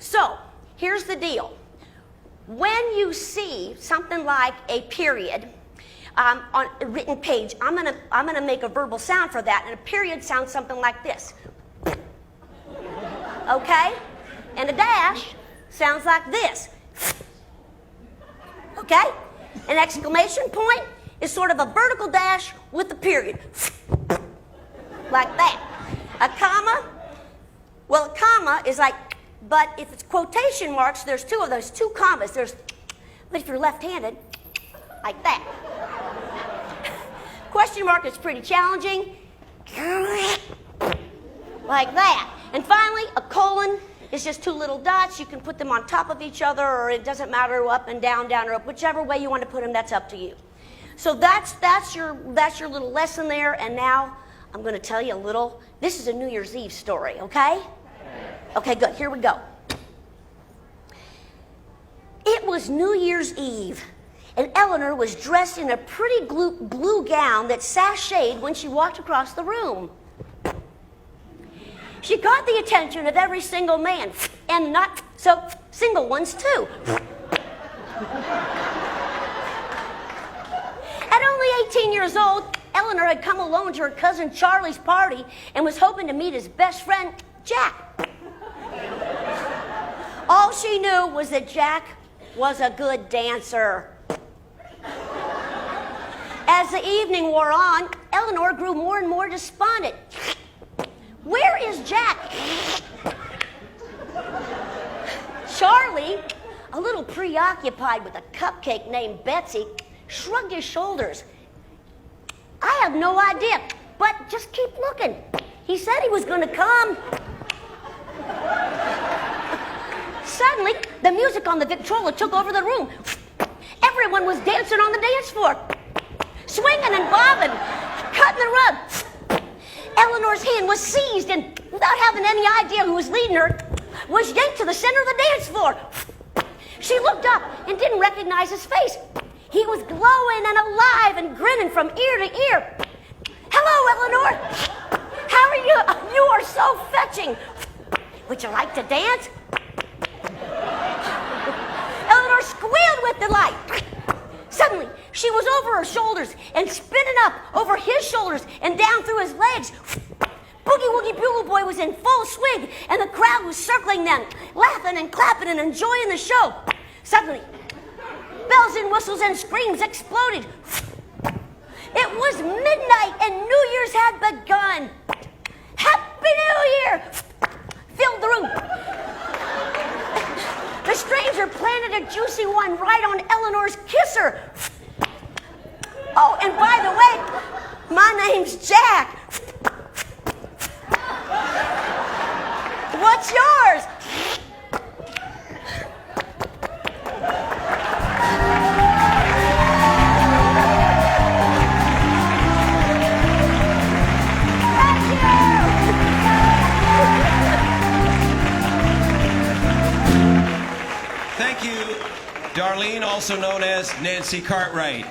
So, here's the deal. When you see something like a period on a written page, I'm gonna make a verbal sound for that, and a period sounds something like this. Okay? And a dash sounds like this. Okay? An exclamation point is sort of a vertical dash with a period. Like that. A comma, well, a comma is like, but if it's quotation marks, there's two of those, two commas. But if you're left-handed, like that. Question mark is pretty challenging. Like that. And finally, a colon is just two little dots. You can put them on top of each other, or it doesn't matter, up and down, down or up. Whichever way you want to put them, that's up to you. So that's your little lesson there. And now I'm going to tell you a little. This is a New Year's Eve story, okay? Okay, good. Here we go. It was New Year's Eve, and Eleanor was dressed in a pretty blue gown that sashayed when she walked across the room. She got the attention of every single man, and not so single ones too. At only 18 years old, Eleanor had come alone to her cousin Charlie's party and was hoping to meet his best friend, Jack. All she knew was that Jack was a good dancer. As the evening wore on, Eleanor grew more and more despondent. Where is Jack? Charlie, a little preoccupied with a cupcake named Betsy, shrugged his shoulders. I have no idea, but just keep looking. He said he was going to come. Suddenly, the music on the Victrola took over the room. Everyone was dancing on the dance floor, swinging and bobbing, cutting the rug. Eleanor's hand was seized and, without having any idea who was leading her, was yanked to the center of the dance floor. She looked up and didn't recognize his face. He was glowing and alive and grinning from ear to ear. Hello, Eleanor. How are you? You are so fetching. Would you like to dance? Eleanor squealed with delight. Suddenly, she was over her shoulders and spinning up over his shoulders and down through his legs. Boogie Woogie Bugle Boy was in full swing, and the crowd was circling them, laughing and clapping and enjoying the show. Suddenly, bells and whistles and screams exploded. It was midnight and New Year's had begun. Happy New Year! Filled the room. The stranger planted a juicy one right on Eleanor's kisser. Oh, and by the way, my name's Jack. What's yours? Thank you, Darlene, also known as Nancy Cartwright.